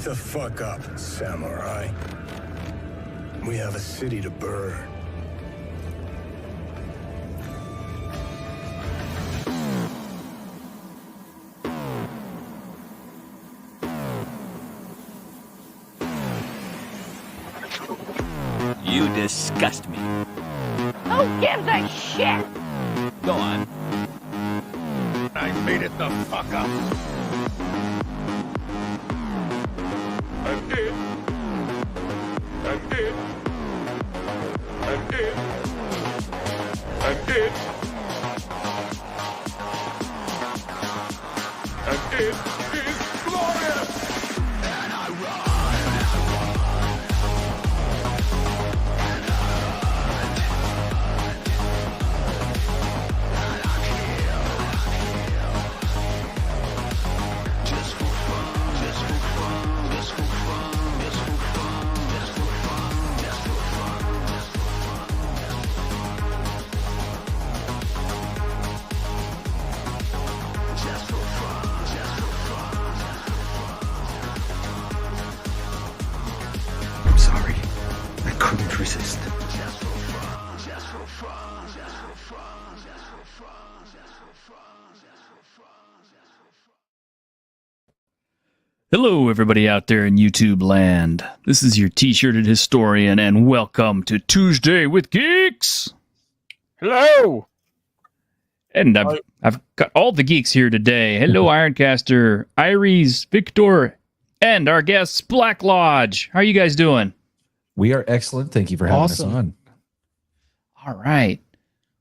the fuck up, samurai. We have a city to burn. You disgust me. Who gives a shit? Go on. I made it the fuck up. I'm it. I'm it. I'm it. I'm it. And it is glorious. And I run. I'm sorry. I couldn't resist. Hello, everybody out there in YouTube land. This is your t-shirted historian, and welcome to Tuesday with Geeks. Hello. And I've got all the geeks here today. Hello, Ironcaster, Iris, Victor, and our guests, Black Lodge. How are you guys doing? We are excellent. Thank you for having us on. All right.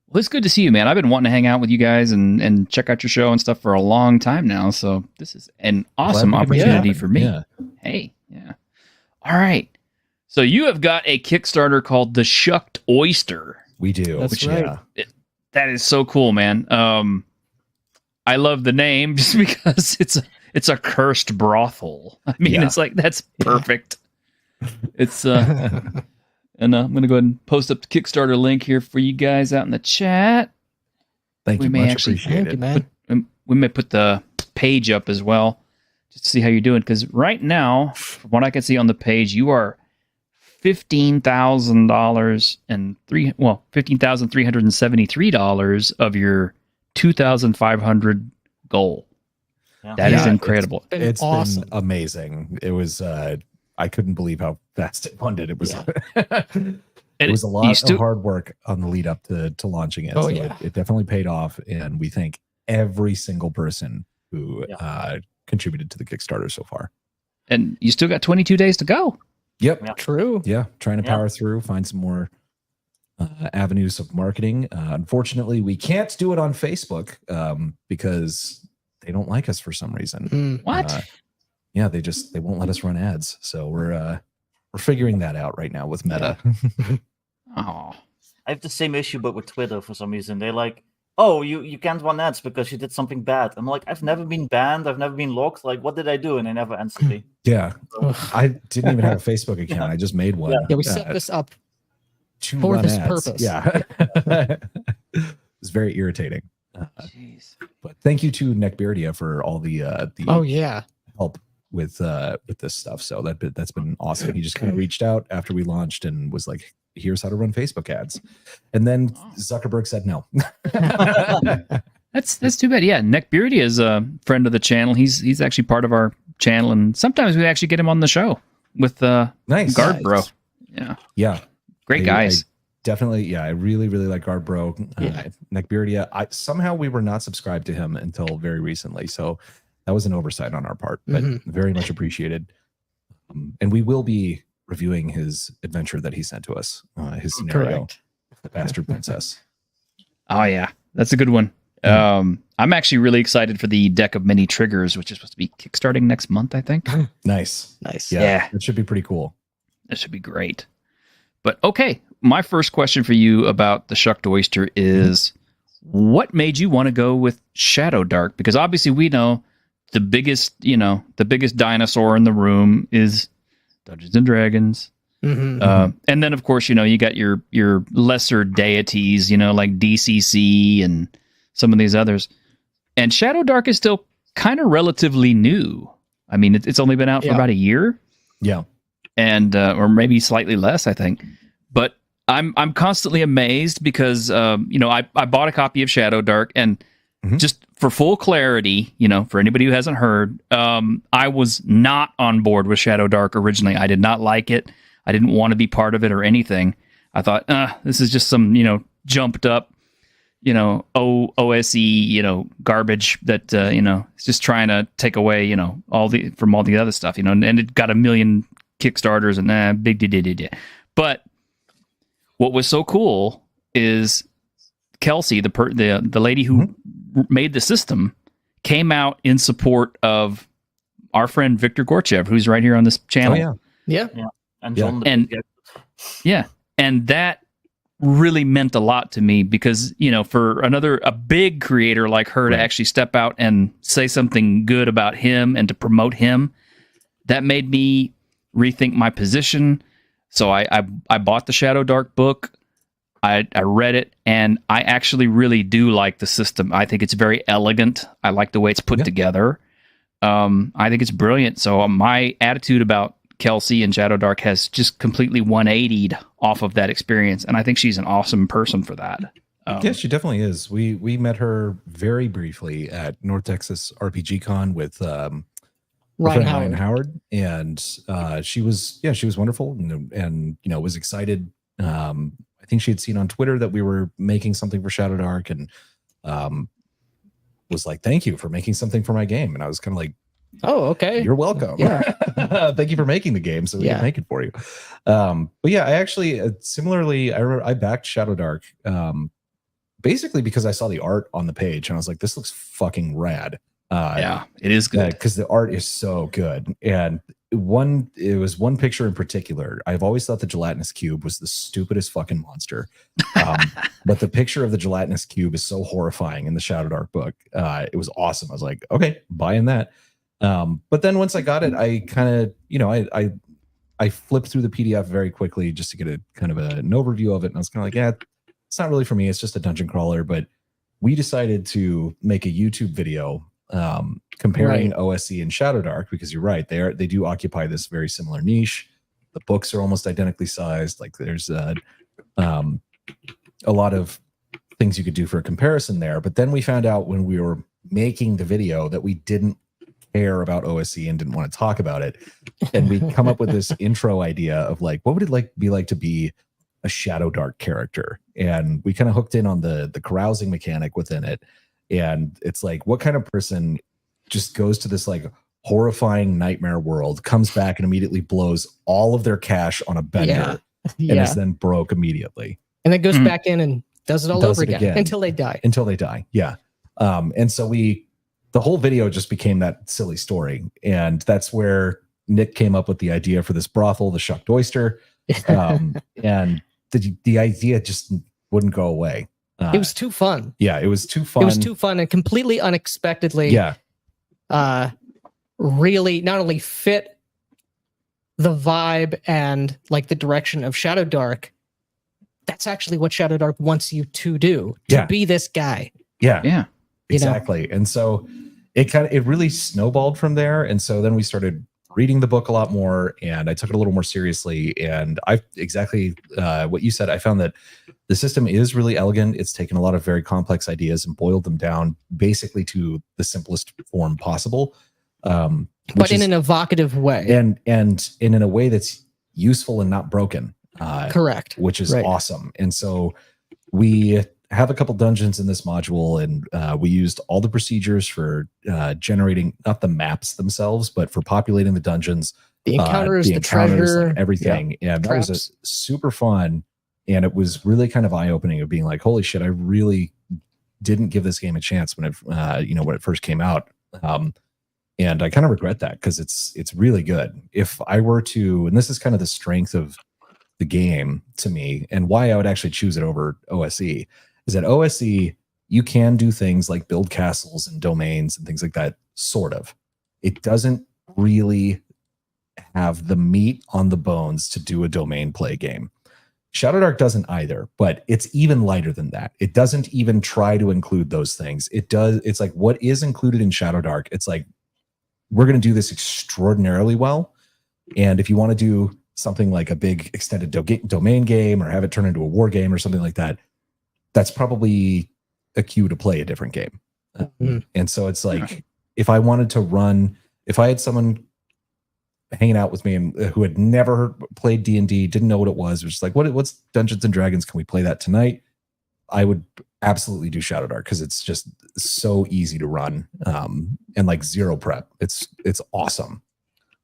Well, it's good to see you, man. I've been wanting to hang out with you guys and check out your show and stuff for a long time now. So this is an awesome opportunity for me. Yeah. Hey, yeah. All right. So you have got a Kickstarter called The Shucked Oyster. We do. That's right. That is so cool, man. I love the name just because it's a cursed brothel. I mean, it's like, that's perfect. It's and I'm going to go ahead and post up the Kickstarter link here for you guys out in the chat. Thank you. Much appreciated. Thank you, man. We may put the page up as well, just to see how you're doing. Because right now, from what I can see on the page, you are $15,000 and $15,373 of your 2,500 goal. Yeah. That is incredible. It's awesome. been amazing. It was. I couldn't believe how fast it funded. It was. It was a lot of hard work on the lead up to launching it. Oh, so yeah. it definitely paid off, and we thank every single person who contributed to the Kickstarter so far. And you still got 22 days to go. Yep. Yeah. True. Yeah, trying to power through, find some more avenues of marketing. Unfortunately, we can't do it on Facebook because they don't like us for some reason. What? Yeah, they won't let us run ads. So we're figuring that out right now with Meta. Oh, I have the same issue, but with Twitter for some reason. They're like, "Oh, you can't run ads because you did something bad." I'm like, "I've never been banned. I've never been locked. Like, what did I do?" And they never answer me. Yeah, I didn't even have a Facebook account. I just made one. Yeah, we set this up to for run this ads. purpose. Yeah, it was very irritating. jeez. But thank you to Neckbeardia for all the Oh yeah. help with this stuff. So that's been awesome. He just kind of reached out after we launched and was like, "Here's how to run Facebook ads," and then Zuckerberg said no. That's too bad. Yeah, Neckbeardy is a friend of the channel. He's actually part of our channel, and sometimes we actually get him on the show with Nice. Guard Bro. Yeah, great guys. I really like Guard Bro. Neckbeardia. Somehow we were not subscribed to him until very recently, so that was an oversight on our part, but very much appreciated. And we will be reviewing his adventure that he sent to us, his scenario, Correct. The Bastard Princess. Oh yeah, that's a good one. I'm actually really excited for the deck of mini triggers, which is supposed to be kickstarting next month, I think. Nice. Yeah. It should be pretty cool. That should be great. But okay, my first question for you about the Shucked Oyster is, what made you want to go with Shadow Dark? Because obviously we know the biggest dinosaur in the room is Dungeons and Dragons. And then of course, you got your lesser deities, like DCC and some of these others. And Shadow Dark is still kind of relatively new. I mean, it's only been out for about a year. Yeah. And or maybe slightly less, I think. But I'm constantly amazed because I bought a copy of Shadow Dark, and just for full clarity, for anybody who hasn't heard, I was not on board with Shadow Dark originally. I did not like it. I didn't want to be part of it or anything. I thought, this is just some jumped up OSE garbage that it's just trying to take away all the other stuff, and it got a million Kickstarters and big. But what was so cool is Kelsey, the lady who made the system, came out in support of our friend Victor Gorchev, who's right here on this channel. Yeah. And John. And that really meant a lot to me because, for a big creator like her to actually step out and say something good about him and to promote him, that made me rethink my position. So I bought the Shadow Dark book. I read it, and I actually really do like the system. I think it's very elegant. I like the way it's put together. I think it's brilliant. So my attitude about Kelsey and Shadow Dark has just completely 180'd off of that experience, and I think she's an awesome person for that. Yeah, she definitely is. We met her very briefly at North Texas RPG Con with Ryan Howard, and she was wonderful and was excited. I think she had seen on Twitter that we were making something for Shadow Dark, and was like, "Thank you for making something for my game." And I was kind of like, "Oh, okay, you're welcome. Yeah, thank you for making the game, so we can make it for you." But yeah, I actually similarly, I remember I backed Shadow Dark basically because I saw the art on the page, and I was like, "This looks fucking rad." It is good because the art is so good. And it was one picture in particular. I've always thought the gelatinous cube was the stupidest fucking monster, but the picture of the gelatinous cube is so horrifying in the Shadow Dark book. It was awesome. I was like, okay, buying that. But then once I got it, I kind of I flipped through the PDF very quickly just to get a kind of an overview of it, and I was kind of like, yeah, it's not really for me. It's just a dungeon crawler. But we decided to make a YouTube video comparing OSE and Shadow Dark, because you're right, they do occupy this very similar niche. The books are almost identically sized. Like there's a lot of things you could do for a comparison there. But then we found out when we were making the video that we didn't care about OSE and didn't want to talk about it, and we come up with this intro idea of like, what would it be like to be a Shadow Dark character? And we kind of hooked in on the carousing mechanic within it. And it's like, what kind of person just goes to this like horrifying nightmare world, comes back and immediately blows all of their cash on a bender and is then broke immediately, and then goes back in and does it all over again until they die. Yeah. And so the whole video just became that silly story. And that's where Nick came up with the idea for this brothel, the Shucked Oyster. And the idea just wouldn't go away. It was too fun. Yeah, it was too fun. It was too fun and completely unexpectedly. Really not only fit the vibe and like the direction of Shadow Dark. That's actually what Shadow Dark wants you to do. To be this guy. Yeah. Exactly. And so it really snowballed from there. And so then we started reading the book a lot more, and I took it a little more seriously. And what you said, I found that the system is really elegant. It's taken a lot of very complex ideas and boiled them down basically to the simplest form possible. But in an evocative way. And in a way that's useful and not broken. Correct. Which is awesome. And so we have a couple dungeons in this module, and we used all the procedures for generating, not the maps themselves, but for populating the dungeons, the encounters, the treasure, like everything. Yeah, that was super fun. And it was really kind of eye-opening of being like, holy shit, I really didn't give this game a chance when it first came out. And I kind of regret that, because it's really good. If I were to, and this is kind of the strength of the game to me, and why I would actually choose it over OSE, is that OSE, you can do things like build castles and domains and things like that, sort of. It doesn't really have the meat on the bones to do a domain play game. Shadow Dark doesn't either, but it's even lighter than that. It doesn't even try to include those things. It's like what is included in Shadow Dark, it's like we're going to do this extraordinarily well. And if you want to do something like a big extended domain game or have it turn into a war game or something like that, that's probably a cue to play a different game. And so it's like, if I wanted to run, if I had someone hanging out with me and who had never played D&D, didn't know what it was just like, what's Dungeons and Dragons? Can we play that tonight? I would absolutely do Shadow Dark because it's just so easy to run, and like zero prep. It's awesome.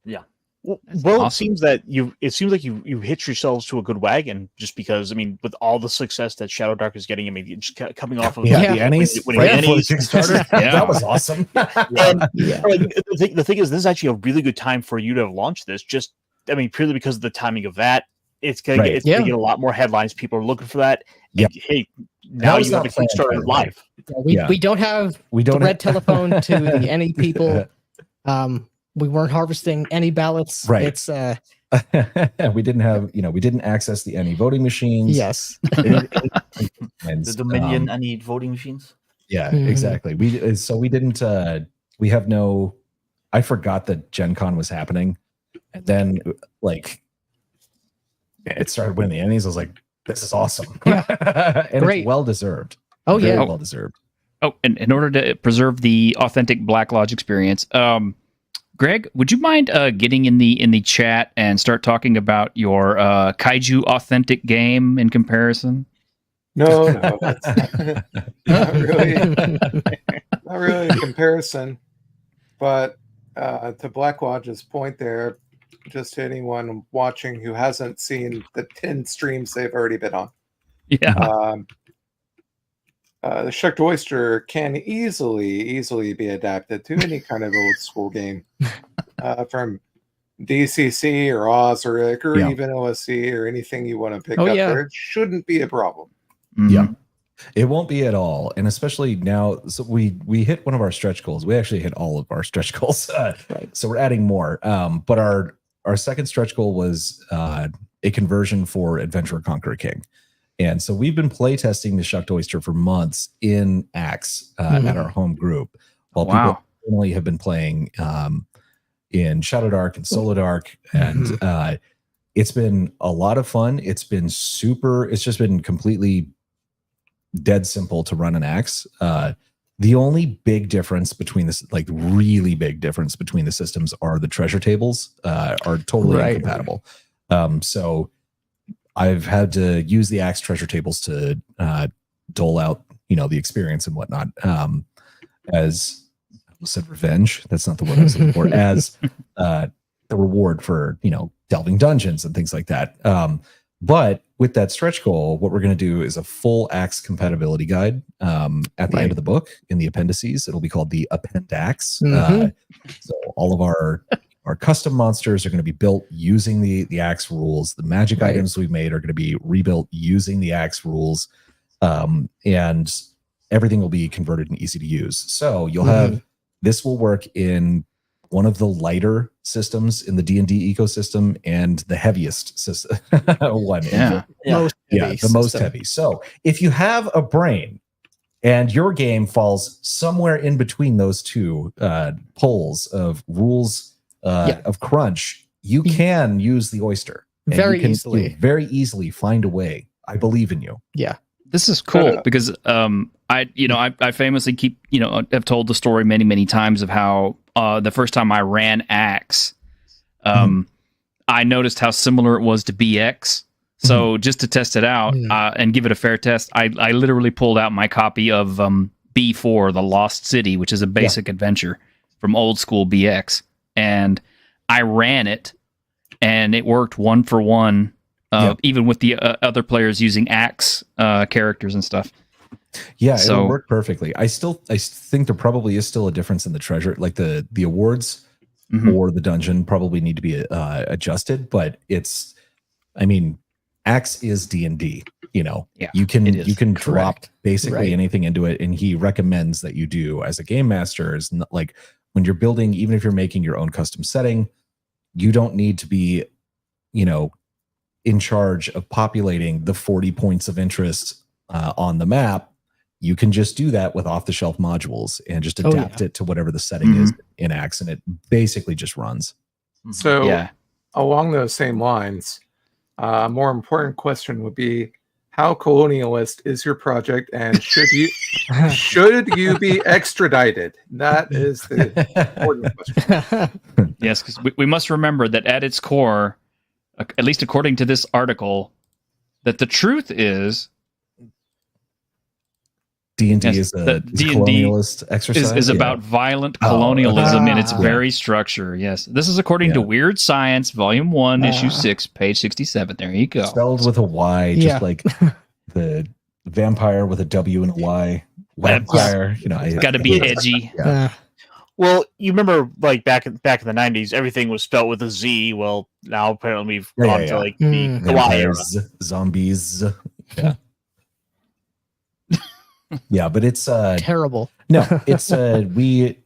Yeah. Well, awesome. It seems like you hitched yourselves to a good wagon, just because, I mean, with all the success that Shadow Dark is getting, I mean, just coming off of the Ennies, winning right before the Ennies. Kickstarter. That was awesome. And, like, the thing is, this is actually a really good time for you to have launched this. Just, I mean, purely because of the timing of that, it's gonna get a lot more headlines. People are looking for that. Yeah. And, hey, now you have a Kickstarter live. We don't have the red telephone to the any people. We weren't harvesting any ballots. Right. It's we didn't access the any voting machines. yes. The Dominion any voting machines. Yeah, exactly. We didn't. We have no. I forgot that Gen Con was happening, and then like it started winning the Ennies. I was like, this is awesome. And Great. It's well deserved. Oh Very yeah. well deserved. Oh, and in order to preserve the authentic Black Lodge experience, Greg, would you mind getting in the chat and start talking about your Kaiju authentic game in comparison? No, that's not really a comparison. But to Black Lodge's point there, just to anyone watching who hasn't seen the 10 streams they've already been on. Yeah. The Shucked Oyster can easily be adapted to any kind of old school game, from DCC or Osric or even OSC or anything you want to pick up there. It shouldn't be a problem. Yeah, it won't be at all. And especially now, so we hit one of our stretch goals. We actually hit all of our stretch goals. So we're adding more. But our second stretch goal was a conversion for Adventurer Conqueror King. And so we've been play testing the Shucked Oyster for months in Axe at our home group, while people normally have been playing in Shadow Dark and Solo Dark. And it's been a lot of fun. It's just been completely dead simple to run an Axe. The only big difference between this, like really big difference between the systems, are the treasure tables are totally incompatible. So I've had to use the Axe treasure tables to dole out, the experience and whatnot. As I said, revenge. That's not the word I was looking for. As the reward for delving dungeons and things like that. But with that stretch goal, what we're going to do is a full Axe compatibility guide at the end of the book in the appendices. It'll be called the Appendaxe. So all of our custom monsters are going to be built using the Axe rules. The magic items we've made are going to be rebuilt using the Axe rules. And everything will be converted and easy to use. So you'll have, this will work in one of the lighter systems in the D&D ecosystem and the heaviest system one. The most heavy. So if you have a brain and your game falls somewhere in between those two poles of rules of crunch, you can use the Oyster. Very easily. You very easily find a way. I believe in you. Yeah. This is cool because I famously have told the story many times of how the first time I ran Axe, I noticed how similar it was to BX. So just to test it out and give it a fair test, I literally pulled out my copy of B4, The Lost City, which is a basic adventure from old school BX, and I ran it, and it worked one for one. Even with the other players using Axe characters and stuff. Yeah, so, it'll work perfectly. I think there probably is still a difference in the treasure, like the awards or the dungeon probably need to be adjusted. But Axe is D&D. You can drop basically anything into it, and he recommends that you do as a game master. Is not, like when you're building, even if you're making your own custom setting, you don't need to be, in charge of populating the 40 points of interest on the map. you can just do that with off-the-shelf modules and just adapt it to whatever the setting is in Axe, and it basically just runs. So along those same lines, a more important question would be, how colonialist is your project, and should you be extradited? That is the important question. Yes, because we must remember that at its core, at least according to this article, that the truth is D&D is a colonialist exercise. Is about violent colonialism in its very structure. Yes. This is according to Weird Science, Volume 1, Issue 6, page 67. There you go. Spelled with a Y, just like the vampire with a W and a Y. Vampire, it's got to be edgy. Well, you remember, like back in the 90s, everything was spelled with a Z. Well, now apparently we've gone to like the Y era. Zombies. Yeah. Yeah, but it's terrible. No, it's we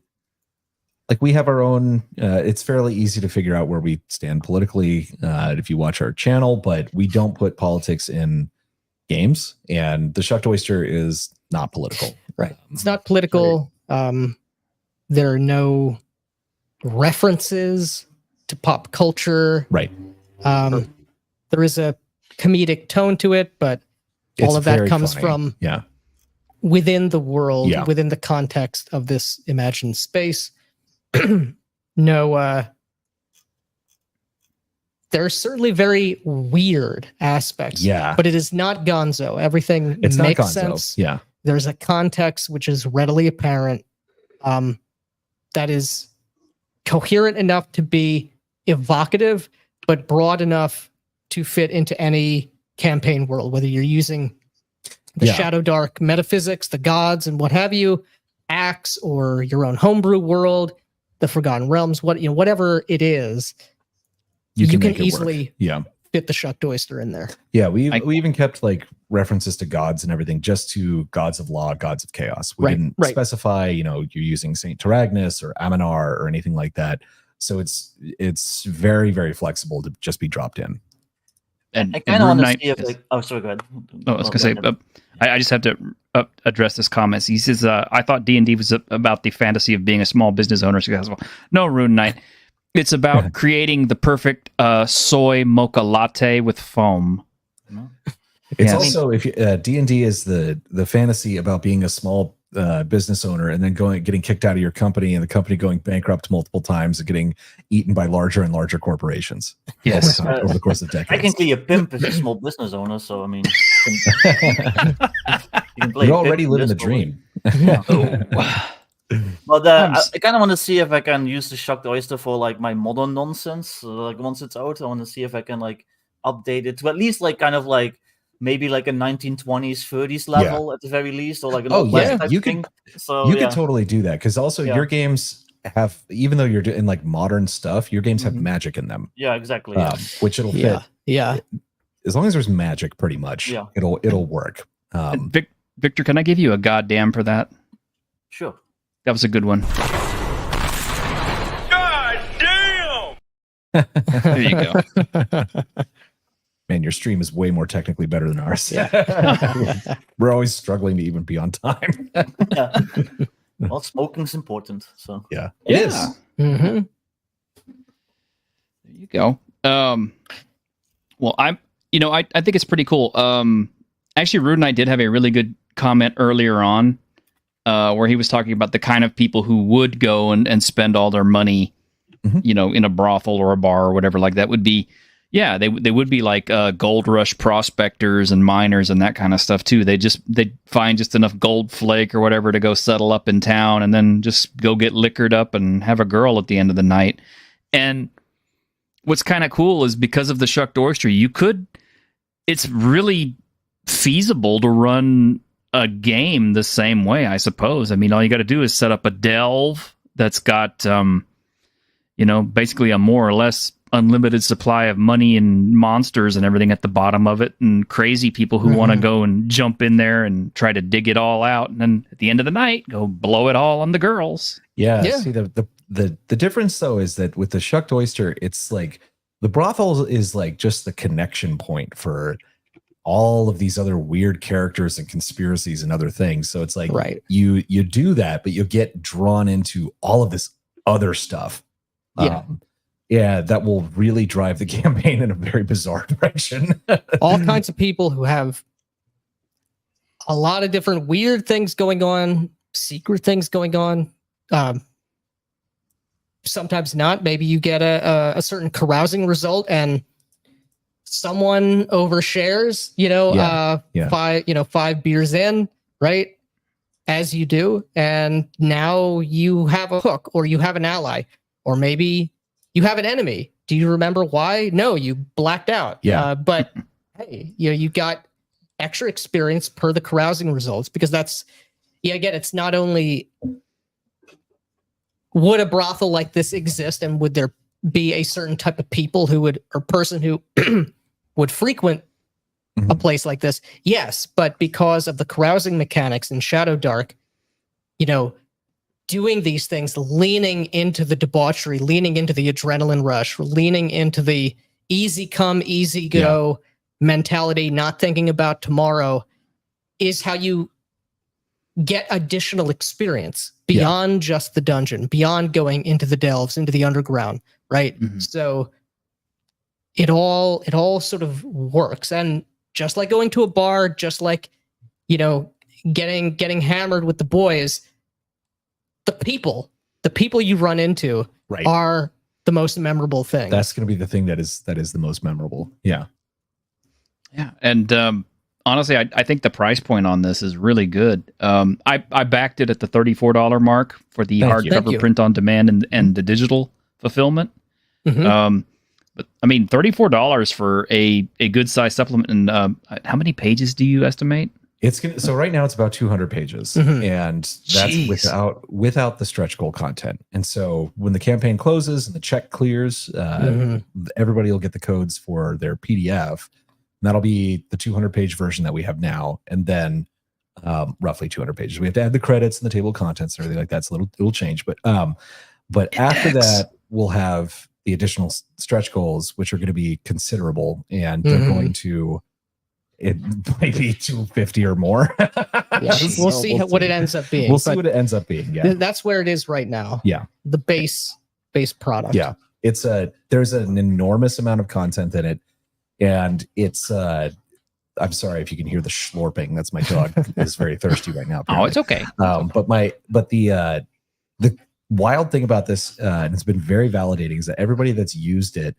have our own. It's fairly easy to figure out where we stand politically if you watch our channel, but we don't put politics in games, and the Shucked Oyster is not political. Right. It's not political. There are no references to pop culture. Right. There is a comedic tone to it, but all of that comes from within the world, within the context of this imagined space. No, there are certainly very weird aspects. But it is not gonzo. Everything makes sense. Yeah. There's a context which is readily apparent. That is coherent enough to be evocative, but broad enough to fit into any campaign world, whether you're using the Shadow Dark metaphysics, the gods, and what have you, Axe, or your own homebrew world, the Forgotten Realms, whatever it is, you can easily fit the Shucked Oyster in there. Yeah, we even kept like references to gods and everything, just to gods of law, gods of chaos. We didn't specify, you're using Saint Taragnus or Aminar or anything like that. So it's very, very flexible to just be dropped in. And I kind of want to see if sorry, go ahead. I was going to say, I just have to address this comment. He says, I thought D&D was about the fantasy of being a small business owner successful. No, Rune Knight. It's about creating the perfect soy mocha latte with foam. It's also, if D&D is the fantasy about being a small business owner and then getting kicked out of your company and the company going bankrupt multiple times and getting eaten by larger and larger corporations. Yes, over the course of decades. Technically, a pimp is a small business owner, so I mean, you're already living the dream. But I kind of want to see if I can use the Shucked Oyster for like my modern nonsense. Like once it's out, I want to see if I can like update it to at least like kind of like maybe like a 1920s 30s level at the very least, or like an old west type thing. So you could totally do that, because also your games have, even though you're doing like modern stuff, your games have magic in them. Yeah, exactly. Which it'll fit. Yeah. As long as there's magic, pretty much. Yeah. It'll work. Victor, can I give you a goddamn for that? Sure. That was a good one. God damn! There you go. Man, your stream is way more technically better than ours. We're always struggling to even be on time. Well, smoking's important, so it is. Mm-hmm. There you go. Well, I think it's pretty cool. Actually, Rude and I did have a really good comment earlier on, where he was talking about the kind of people who would go and spend all their money, in a brothel or a bar or whatever like that. Would be, they would be like gold rush prospectors and miners and that kind of stuff too. They'd find just enough gold flake or whatever to go settle up in town and then just go get liquored up and have a girl at the end of the night. And what's kind of cool is because of the Shucked Oyster, it's really feasible to run a game the same way, I suppose. I mean, all you got to do is set up a delve that's got, basically a more or less unlimited supply of money and monsters and everything at the bottom of it, and crazy people who want to go and jump in there and try to dig it all out, and then at the end of the night, go blow it all on the girls. Yeah. See, the difference though is that with the Shucked Oyster, it's like the brothel is like just the connection point for all of these other weird characters and conspiracies and other things. So it's like you do that, but you get drawn into all of this other stuff. Yeah, that will really drive the campaign in a very bizarre direction. All kinds of people who have a lot of different weird things going on, secret things going on. Sometimes not. Maybe you get a certain carousing result and someone overshares, 5 beers in, right? As you do. And now you have a hook, or you have an ally, or maybe you have an enemy. Do you remember why? No, you blacked out. Yeah. But hey, you got extra experience per the carousing results, because again, it's not only would a brothel like this exist, and would there be a certain type of people or person who would frequent a place like this? Yes, but because of the carousing mechanics in Shadow Dark, doing these things, leaning into the debauchery, leaning into the adrenaline rush, leaning into the easy come, easy go mentality, not thinking about tomorrow, is how you get additional experience beyond just the dungeon, beyond going into the delves, into the underground, right? So it all sort of works. And just like going to a bar, just like, getting hammered with the boys, the people you run into are the most memorable thing. That's going to be the thing that is the most memorable. Yeah. Yeah. And honestly, I think the price point on this is really good. I backed it at the $34 mark for the hardcover print on demand and the digital fulfillment. But I mean, $34 for a good size supplement. And how many pages do you estimate? So right now it's about 200 pages, and that's without the stretch goal content. And so when the campaign closes and the check clears, everybody will get the codes for their PDF. And that'll be the 200-page version that we have now, and then roughly 200 pages. We have to add the credits and the table of contents and everything like that. So it'll change. But after that, we'll have the additional stretch goals, which are going to be considerable, and they're going to. It might be 250 or more. We'll see what it ends up being. We'll see what it ends up being. Yeah, that's where it is right now. Yeah, the base product. Yeah, there's an enormous amount of content in it, and it's I'm sorry if you can hear the slurping. That's my dog is very thirsty right now. Apparently. Oh, it's okay. But the wild thing about this, and it's been very validating, is that everybody that's used it,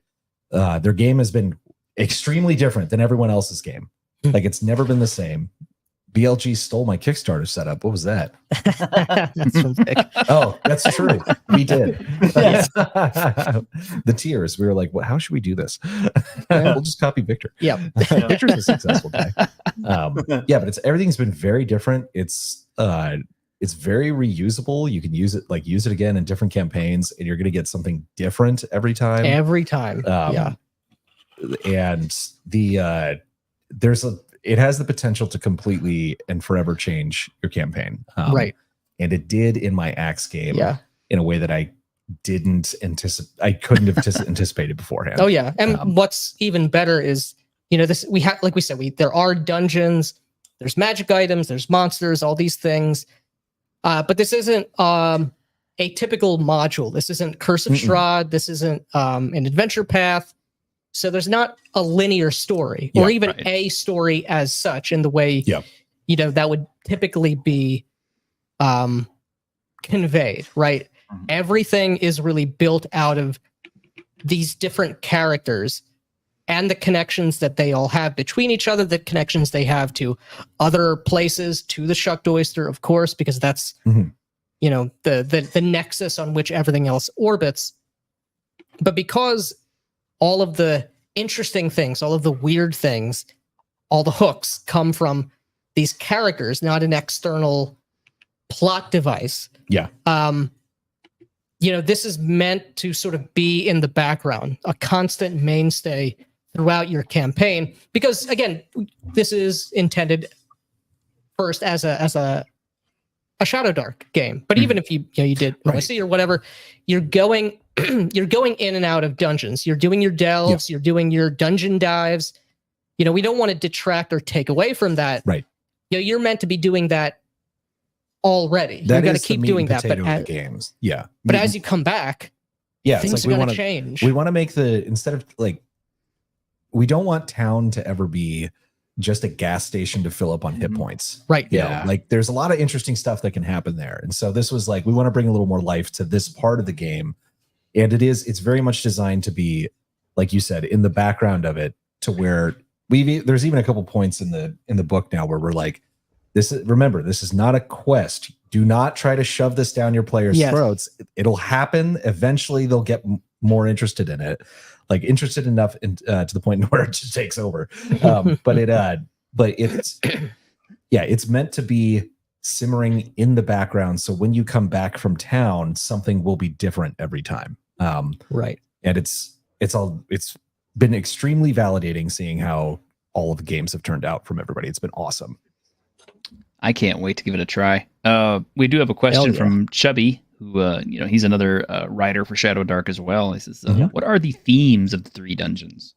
their game has been extremely different than everyone else's game. Like, it's never been the same. BLG stole my Kickstarter setup. What was that? That's from Vic. Oh, that's true. We did. The tears. We were like, how should we do this? We'll just copy Victor. Yeah. Victor's a successful guy. But everything's been very different. It's very reusable. You can use it again in different campaigns, and you're going to get something different every time. And it has the potential to completely and forever change your campaign. Right. And it did in my Axe game in a way that I couldn't have anticipated beforehand. Oh yeah. And what's even better is, there are dungeons, there's magic items, there's monsters, all these things. But this isn't a typical module. This isn't Curse of Strahd. This isn't an adventure path. So there's not a linear story or even a story as such in the way, that would typically be conveyed, right? Everything is really built out of these different characters and the connections that they all have between each other, the connections they have to other places, to the Shucked Oyster, of course, because that's, the nexus on which everything else orbits. But because all of the interesting things, all of the weird things, all the hooks come from these characters, not an external plot device. Yeah. This is meant to sort of be in the background, a constant mainstay throughout your campaign, because again, this is intended first as a Shadow Dark game. But even if you did OSC or whatever, you're going in and out of dungeons. You're doing your delves, you're doing your dungeon dives. we don't want to detract or take away from that. Right. You're meant to be doing that already. That You're going to is the keep meat doing and that. But potato of the games. Yeah. But as you come back, things are going to change. We want to make instead of like, we don't want town to ever be just a gas station to fill up on hit points. Right. You know, like there's a lot of interesting stuff that can happen there. And so this was like, we want to bring a little more life to this part of the game. And it's very much designed to be, like you said, in the background of it, to where there's even a couple points in the book now where we're like, this is not a quest. Do not try to shove this down your players' throats. It'll happen. Eventually they'll get more interested in it, like interested enough to the point where it just takes over. But it's meant to be simmering in the background. So when you come back from town, something will be different every time. Right. And it's been extremely validating seeing how all of the games have turned out from everybody. It's been awesome. I can't wait to give it a try. We do have a question from Chubby, who he's another writer for Shadow Dark as well. He says, "What are the themes of the 3 dungeons?"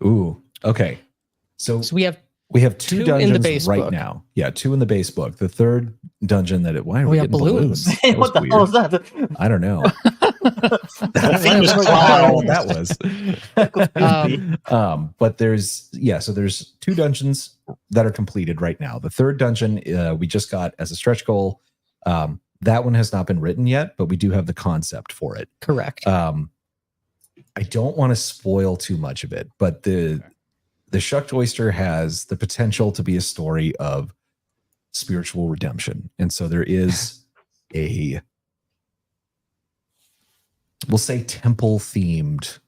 Ooh, okay. So we have 2 dungeons in the base right book. Now. Yeah, 2 in the base book. The 3rd dungeon why are we getting balloons? What the hell is that? I don't know. But there's 2 dungeons that are completed right now. The 3rd dungeon we just got as a stretch goal. That one has not been written yet, but we do have the concept for it. Correct. I don't want to spoil too much of it, but the Shucked Oyster has the potential to be a story of spiritual redemption. And so there is we'll say temple themed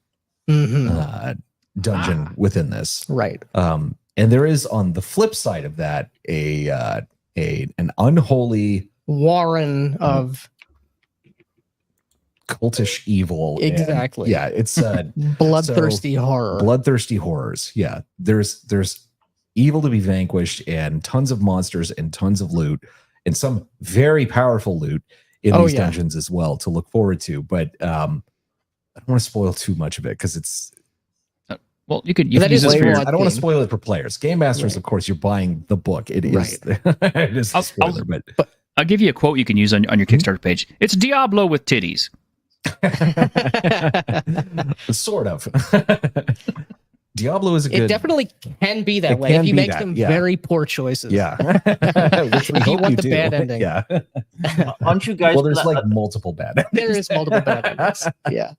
dungeon within this. Right. And there is on the flip side of that an unholy warren of cultish evil. Exactly. And, it's bloodthirsty horror. Bloodthirsty horrors. Yeah. There's evil to be vanquished and tons of monsters and tons of loot and some very powerful loot in these dungeons as well to look forward to. But I don't want to spoil too much of it because it's you could use this for I don't want to spoil it for players. Game Masters, of course, you're buying the book. It is it is a spoiler, but I'll give you a quote you can use on your Kickstarter page. It's Diablo with titties. Sort of. Diablo is It definitely can be that way if you make some very poor choices. Yeah. If you want the bad ending. Yeah. Aren't you guys? Well, there's like multiple bad endings. There is multiple bad endings. Yeah.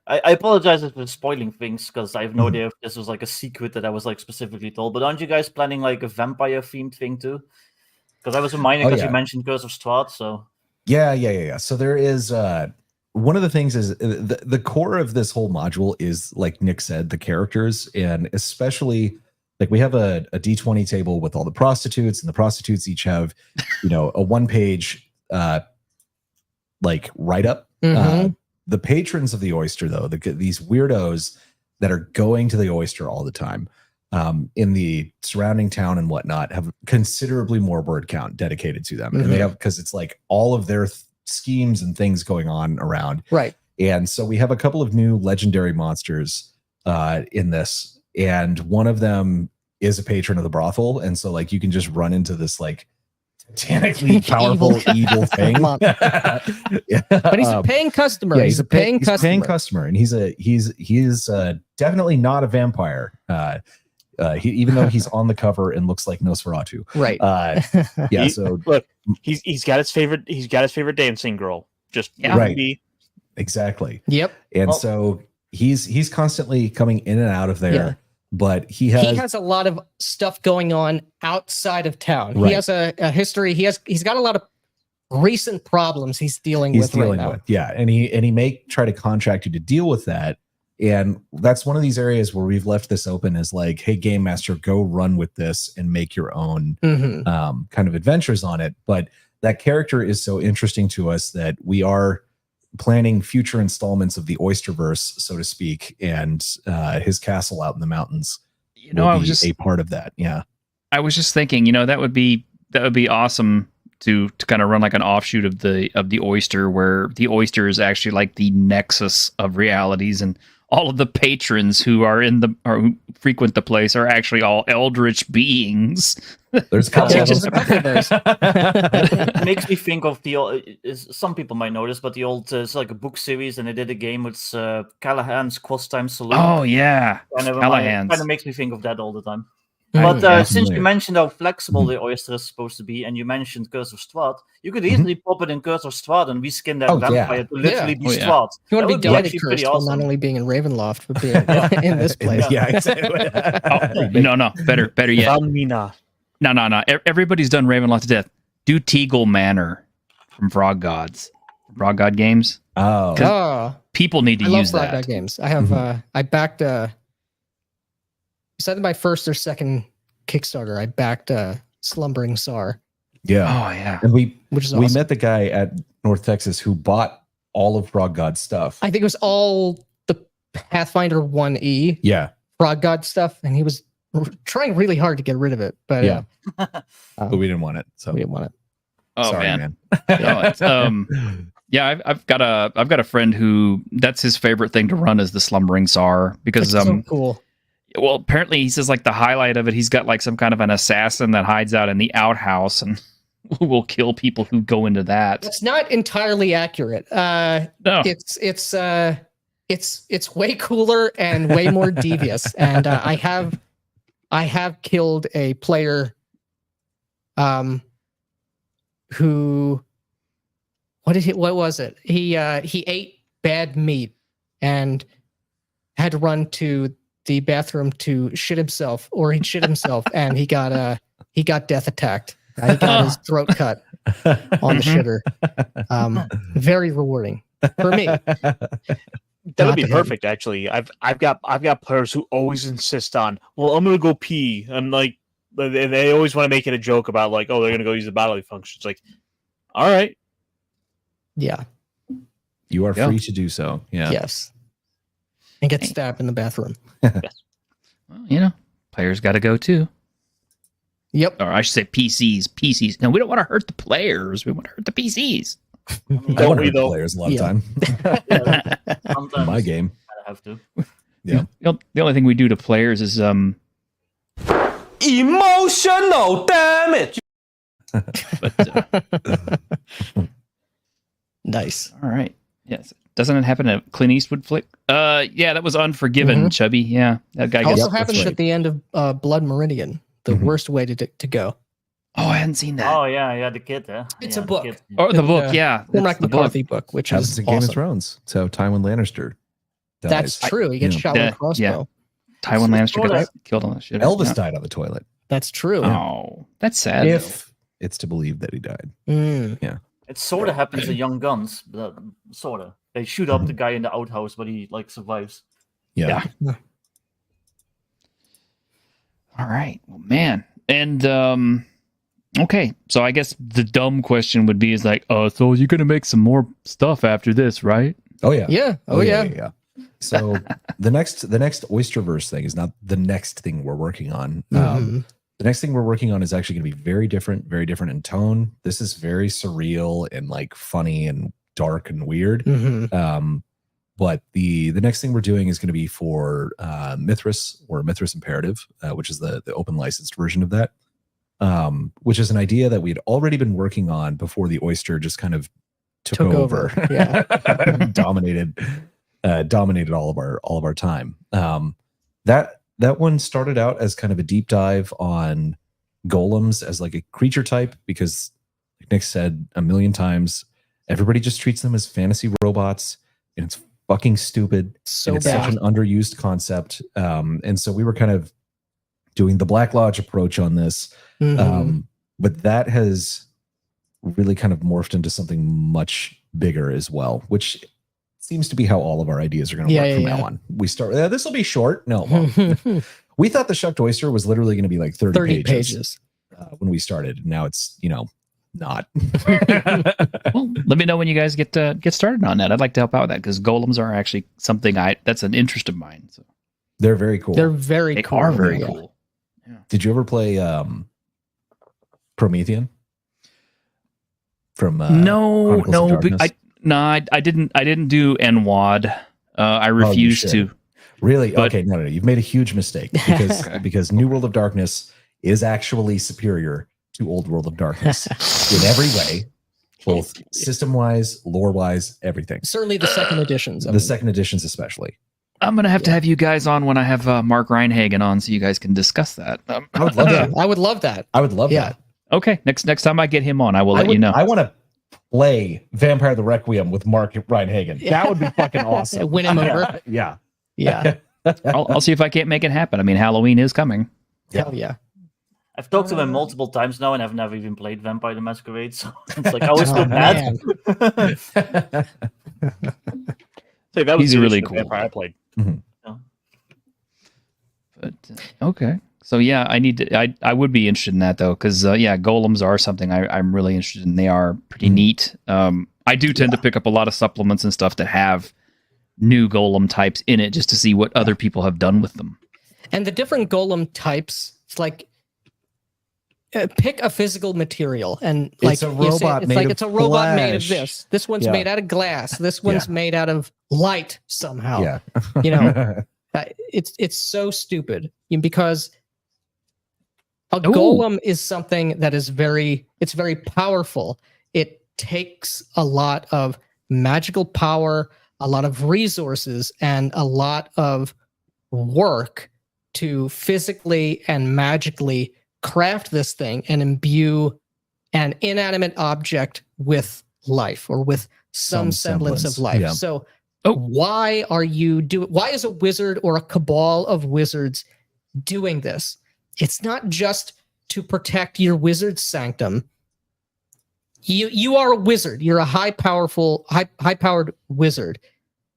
I apologize for spoiling things because I have no idea if this was like a secret that I was like specifically told. But aren't you guys planning like a vampire themed thing too? Because I was reminded because you mentioned Curse of Strahd. So yeah. So there is one of the things is the core of this whole module is, like Nick said, the characters, and especially like we have a D20 table with all the prostitutes, and the prostitutes each have, a 1-page like write-up. The patrons of the Oyster, though, these weirdos that are going to the Oyster all the time in the surrounding town and whatnot have considerably more word count dedicated to them. And they have, because it's like all of their schemes and things going on around. Right. And so we have a couple of new legendary monsters in this. And one of them is a patron of the brothel. And so like you can just run into this like titanically powerful evil thing. But he's a paying customer. Yeah, he's a paying customer. And he is definitely not a vampire. Even though he's on the cover and looks like Nosferatu. Right. So look, he's got his favorite dancing girl. Just right. Exactly. Yep. And so he's constantly coming in and out of there. Yeah. But he has a lot of stuff going on outside of town. Right. He has a history. He's got a lot of recent problems he's dealing with right now. Yeah. And he may try to contract you to deal with that. And that's one of these areas where we've left this open as like, hey, Game Master, go run with this and make your own kind of adventures on it. But that character is so interesting to us that we are planning future installments of the Oysterverse, so to speak, and his castle out in the mountains. I was just a part of that. Yeah, I was just thinking, that would be awesome to kind of run like an offshoot of the Oyster, where the Oyster is actually like the nexus of realities, and all of the patrons who are or who frequent the place are actually all eldritch beings. There's a couple of There's a them. couple of those. It makes me think of some people might know this, but the old it's like a book series, and they did a game with Callahan's Cross Time Saloon. Oh yeah, Callahan's. Kind of makes me think of that all the time. But since you mentioned how flexible the oyster is supposed to be, and you mentioned Curse of Strahd, you could easily pop it in Curse of Strahd and reskin that vampire to literally be Strahd. You want to be delightfully actually cursed pretty while awesome. not only being in Ravenloft, but being in this place. Yeah, exactly. No, better yet. Valmina. No. Everybody's done Ravenloft to death. Do Teagle Manor from Frog Gods, Frog God Games. Oh, People need to I love use Frog that. God games. I have. I backed. Besides my first or second Kickstarter, I backed Slumbering Tsar. Yeah. Oh yeah. And we Awesome. met the guy at North Texas who bought all of Frog God stuff. I think it was all the Pathfinder 1E Yeah. Frog God stuff, and he was trying really hard to get rid of it, but Yeah. But we didn't want it. So we didn't want it. Oh sorry, man. No, it's, yeah, I've got a friend who that's his favorite thing to run is the Slumbering Tsar because It's so cool. Well, apparently he says like the highlight of it, he's got like some kind of an assassin that hides out in the outhouse and will kill people who go into that. It's not entirely accurate. No. It's way cooler and way more devious. And I have killed a player who what was it? He ate bad meat and had to run to the bathroom to shit himself, or he shit himself and he got death attacked. He got his throat cut on the shitter. Very rewarding for me. That would be perfect, actually. I've got players who always insist on, well, I'm gonna go pee, and like they always want to make it a joke about like, oh, they're gonna go use the bodily functions. Like, all right, Yeah. you are free to do so. Yeah. Yes. And get stabbed in the bathroom. Well, players got to go too. Yep. Or I should say PCs. No, we don't want to hurt the players. We want to hurt the PCs. I want to hurt players a lot of time. Sometimes My game. I have to. Yeah. The only thing we do to players is emotional damage. But, Nice. all right. Yes. Doesn't it happen in a Clint Eastwood flick? Yeah, that was Unforgiven, Chubby. Yeah, that guy gets. Also happens at the end of Blood Meridian. The worst way to go. Oh, I hadn't seen that. Oh yeah, the kid. It's yeah, a book. The kid. Oh, the book. Yeah, Cormac the book. McCarthy book, which Happens is in Game awesome. of Thrones. So Tywin Lannister dies. That's true. He gets shot with a crossbow. Yeah. Tywin Lannister got killed on that shit. Elvis Yeah. died on the toilet. That's true. Oh, that's sad. If it's to believe that he died. Mm. It sort of happens in Young Guns, but sort of. They shoot up the guy in the outhouse, but he like survives. Yeah. All right. Well, man. And okay. So I guess the dumb question would be is like, so you're gonna make some more stuff after this, right? Oh yeah. Yeah. Oh, yeah. So the next Oysterverse thing is not the next thing we're working on. The next thing we're working on is actually going to be very different in tone. This is very surreal and like funny and dark and weird. But the next thing we're doing is going to be for Mithras or Mithras Imperative, which is the open licensed version of that, which is an idea that we had already been working on before the Oyster just kind of took over. Yeah. dominated all of our time. That one started out as kind of a deep dive on golems as like a creature type, because like Nick said a million times, everybody just treats them as fantasy robots, and it's fucking stupid. So and it's bad. such an underused concept. And so we were kind of doing the Black Lodge approach on this. But that has really kind of morphed into something much bigger as well, which seems to be how all of our ideas are going to work from now on. We start, this will be short. No, well, we thought the Shucked Oyster was literally going to be like 30 pages. When we started. Now it's, not. Well, let me know when you guys get started on that. I'd like to help out with that because golems are actually something that's an interest of mine. So they're very cool. They're very they cool. are very cool. Yeah. Did you ever play Promethean? From No, Chronicles of Darkness? I didn't do NWAD. I refused to. Really? But- Okay, no, you've made a huge mistake because New World of Darkness is actually superior to Old World of Darkness in every way, both system-wise, lore-wise, everything. Certainly the second editions. The second editions, especially. I'm gonna have to have you guys on when I have Mark Reinhagen on, so you guys can discuss that. I would love that. I would love that. I would love that. Okay, next time I get him on, I will let you know. I want to play Vampire the Requiem with Mark Reinhagen. That would be fucking awesome. Win him over. Yeah. Yeah. I'll see if I can't make it happen. I mean, Halloween is coming. Hell yeah. I've talked to him multiple times now, and I've never even played Vampire the Masquerade, so it's like I always feel bad. So that was He's really cool. Vampire I played. But okay, so yeah, I need to. I would be interested in that though, because golems are something I'm really interested in. They are pretty neat. I do tend to pick up a lot of supplements and stuff that have new golem types in it, just to see what other people have done with them. And the different golem types, it's like pick a physical material, and like it's a robot. It's a robot made of this. This one's made out of glass. This one's made out of light somehow. Yeah. You know. It's so stupid because a golem is something that is very powerful. It takes a lot of magical power, a lot of resources, and a lot of work to physically and magically craft this thing and imbue an inanimate object with life or with some semblance of life. Yeah. So why is a wizard or a cabal of wizards doing this? It's not just to protect your wizard sanctum. You are a wizard. You're a high-powered wizard.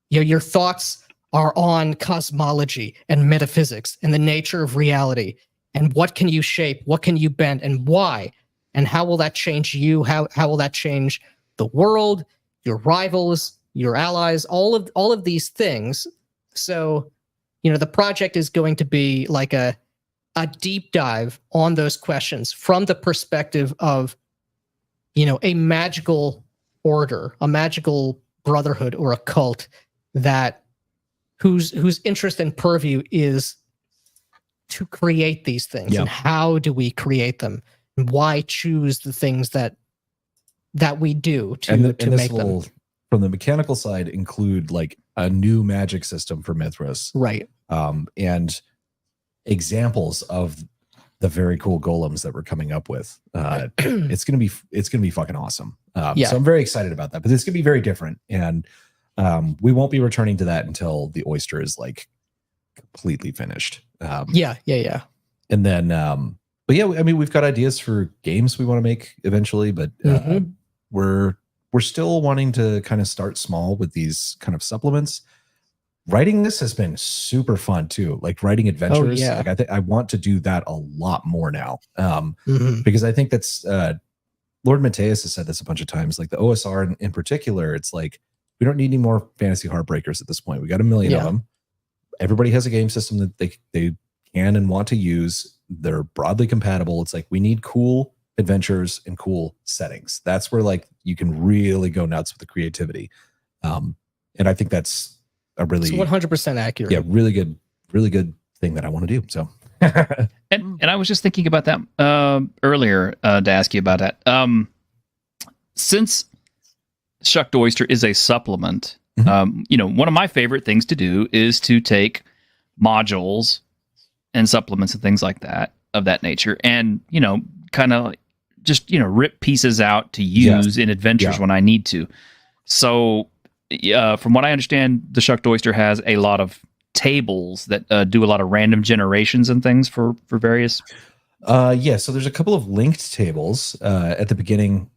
Your thoughts are on cosmology and metaphysics and the nature of reality. And what can you shape? What can you bend? And why? And how will that change you? How will that change the world, your rivals, your allies, all of these things? So, the project is going to be like a deep dive on those questions from the perspective of, a magical order, a magical brotherhood or a cult that whose interest and purview is to create these things. And how do we create them? And why choose the things that we do to make them? From the mechanical side, include like a new magic system for Mithras, right? And examples of the very cool golems that we're coming up with. It's gonna be fucking awesome. So I'm very excited about that. But it's gonna be very different, and we won't be returning to that until the Oyster is like completely finished. Yeah. And then, but yeah, I mean, we've got ideas for games we want to make eventually, but we're still wanting to kind of start small with these kind of supplements. Writing this has been super fun too. Like writing adventures. Like I think I want to do that a lot more now. Because I think that's Lord Mateus has said this a bunch of times. Like the OSR in particular, it's like we don't need any more fantasy heartbreakers at this point. We got 1 million of them. Everybody has a game system that they can and want to use. They're broadly compatible. It's like we need cool adventures and cool settings. That's where like you can really go nuts with the creativity. And I think that's a really 100% accurate. Yeah, really good thing that I want to do. So and I was just thinking about that earlier to ask you about that. Since Shucked Oyster is a supplement, one of my favorite things to do is to take modules and supplements and things like that of that nature, and kind of just rip pieces out to use in adventures when I need to. So from what I understand, the Shucked Oyster has a lot of tables that do a lot of random generations and things for various. So there's a couple of linked tables at the beginning.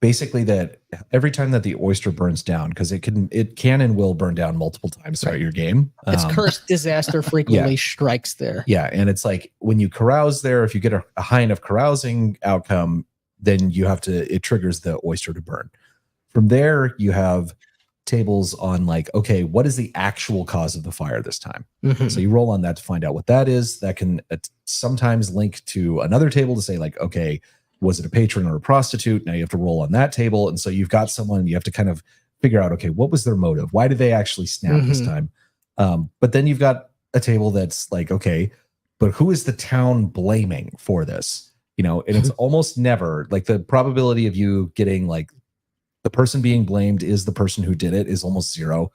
Basically, that every time that the Oyster burns down, because it can and will burn down multiple times throughout your game. Its cursed disaster frequently strikes there. Yeah, and it's like when you carouse there, if you get a high enough carousing outcome, then it triggers the Oyster to burn. From there, you have tables on like, okay, what is the actual cause of the fire this time? So you roll on that to find out what that is. That can sometimes link to another table to say like, okay, was it a patron or a prostitute? Now you have to roll on that table. And so you've got someone, you have to kind of figure out, okay, what was their motive? Why did they actually snap this time? But then you've got a table that's like, okay, but who is the town blaming for this? You know, and it's almost never like the probability of you getting like the person being blamed is the person who did it is almost zero.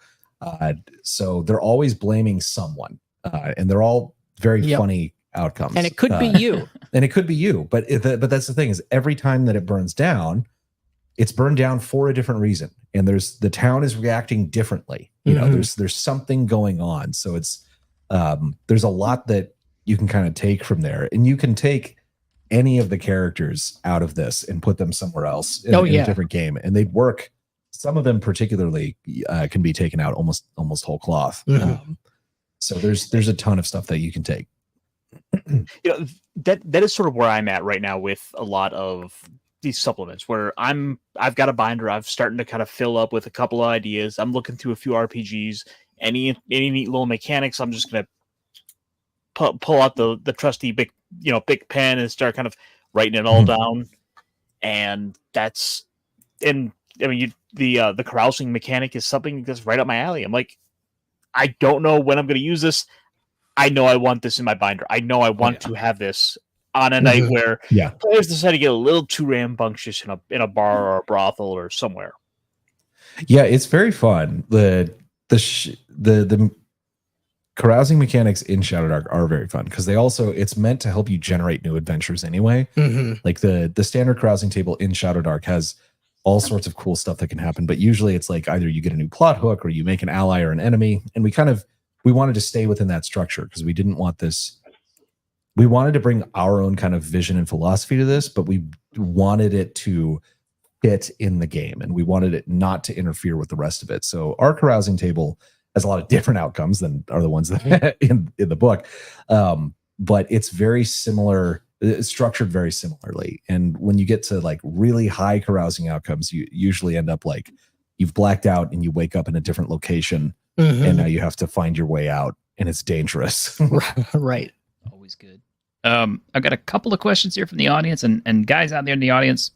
So they're always blaming someone, and they're all very funny outcomes. And it could be you. And it could be you. But but that's the thing is every time that it burns down, it's burned down for a different reason. And the town is reacting differently. You know, there's something going on. So it's there's a lot that you can kind of take from there. And you can take any of the characters out of this and put them somewhere else in a different game. And they'd work. Some of them particularly can be taken out almost whole cloth. So there's a ton of stuff that you can take. You know, that is sort of where I'm at right now with a lot of these supplements, where I've got a binder. I'm starting to kind of fill up with a couple of ideas. I'm looking through a few RPGs. Any neat little mechanics, I'm just gonna pull out the trusty big pen and start kind of writing it all down. And the carousing mechanic is something that's right up my alley. I'm like, I don't know when I'm going to use this. I know I want this in my binder. I know I want to have this on a night where players decide to get a little too rambunctious in a bar or a brothel or somewhere. Yeah, it's very fun. The carousing mechanics in Shadowdark are very fun because it's meant to help you generate new adventures anyway. Like the standard carousing table in Shadowdark has all sorts of cool stuff that can happen, but usually it's like either you get a new plot hook or you make an ally or an enemy. And we wanted to stay within that structure because we didn't want this. We wanted to bring our own kind of vision and philosophy to this, but we wanted it to fit in the game and we wanted it not to interfere with the rest of it. So our carousing table has a lot of different outcomes than are the ones that in the book. But it's very similar. It's structured very similarly. And when you get to like really high carousing outcomes, you usually end up like you've blacked out and you wake up in a different location and now you have to find your way out and it's dangerous. Right. Always good. I've got a couple of questions here from the audience and guys out there in the audience.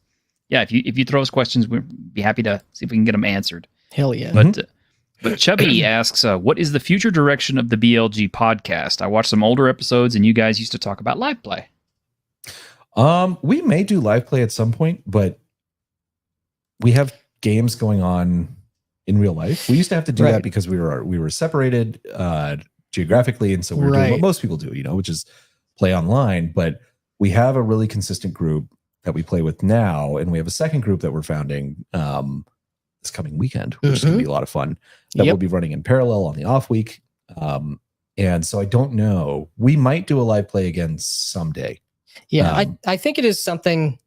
Yeah. If you throw us questions, we'd be happy to see if we can get them answered. Hell yeah. But Chubby asks, what is the future direction of the BLG podcast? I watched some older episodes and you guys used to talk about live play. We may do live play at some point, but we have games going on in real life. We used to have to do that because we were separated geographically, and so we were doing what most people do, which is play online. But we have a really consistent group that we play with now, and we have a second group that we're founding this coming weekend, which is going to be a lot of fun. That we'll be running in parallel on the off week. And so I don't know. We might do a live play again someday. Yeah, I think it is something.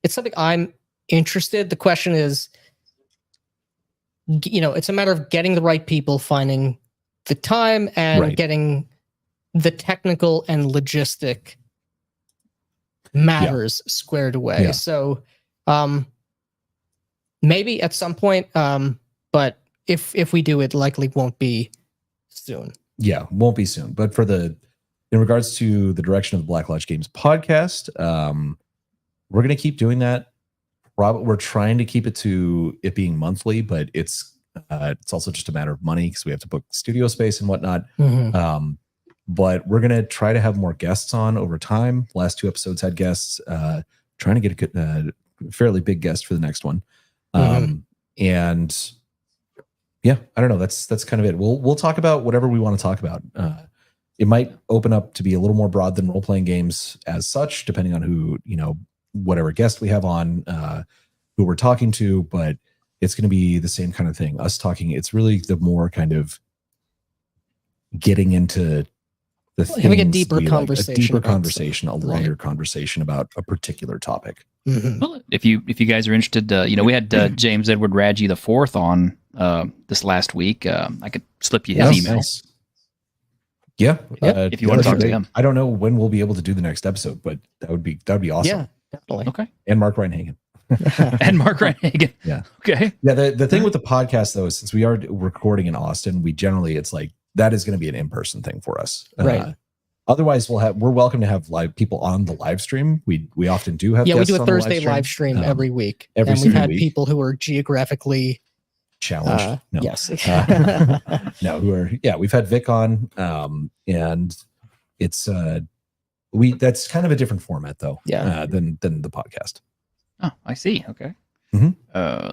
It's something I'm interested. The question is, it's a matter of getting the right people, finding the time, and getting the technical and logistic matters squared away. Yeah. So, maybe at some point, but if we do, it likely won't be soon. Yeah, won't be soon. But in regards to the direction of the Black Lodge Games podcast, we're going to keep doing that. We're trying to keep it to it being monthly, but it's also just a matter of money because we have to book studio space and whatnot. But we're going to try to have more guests on over time. Last 2 episodes had guests. Trying to get a fairly big guest for the next one. And yeah, I don't know. That's kind of it. We'll talk about whatever we want to talk about. It might open up to be a little more broad than role-playing games as such, depending on who, whatever guest we have on, who we're talking to, but it's going to be the same kind of thing. Us talking, it's really the more kind of getting into the things, having a deeper conversation, a longer conversation about a particular topic. Well, if you guys are interested, we had James Edward Radji IV on this last week. I could slip you his email. Nice. Yeah, if you want to talk to him. I don't know when we'll be able to do the next episode, but that'd be awesome. Yeah, definitely. Okay. And Mark Reinhagen. Yeah. Okay. Yeah. The thing with the podcast though, is since we are recording in Austin, it's like that is going to be an in-person thing for us. Right. Otherwise, we're welcome to have live people on the live stream. We often do have. Yeah, we do a Thursday live stream every week, and we've had people who are geographically challenge. No. Yes. No, we've had Vic on, and it's that's kind of a different format though, than the podcast. Oh, I see. Okay. Mhm.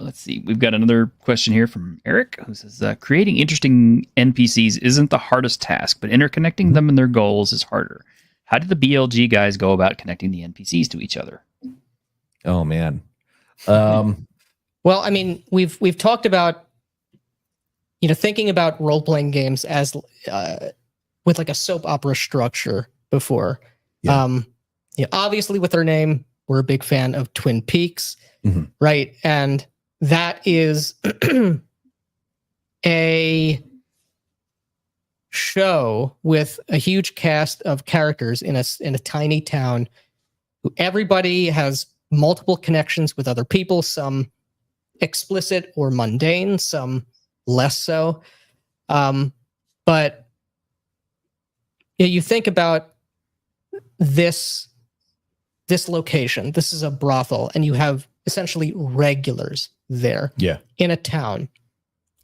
Let's see. We've got another question here from Eric, who says, creating interesting NPCs isn't the hardest task, but interconnecting them and their goals is harder. How did the BLG guys go about connecting the NPCs to each other? Oh man. Well, I mean, we've talked about, thinking about role-playing games as with like a soap opera structure before. Yeah. Obviously with their name, we're a big fan of Twin Peaks, right? And that is a show with a huge cast of characters in a tiny town. Everybody has multiple connections with other people, some explicit or mundane, some less so. But you think about this location. This is a brothel, and you have essentially regulars there. Yeah. In a town,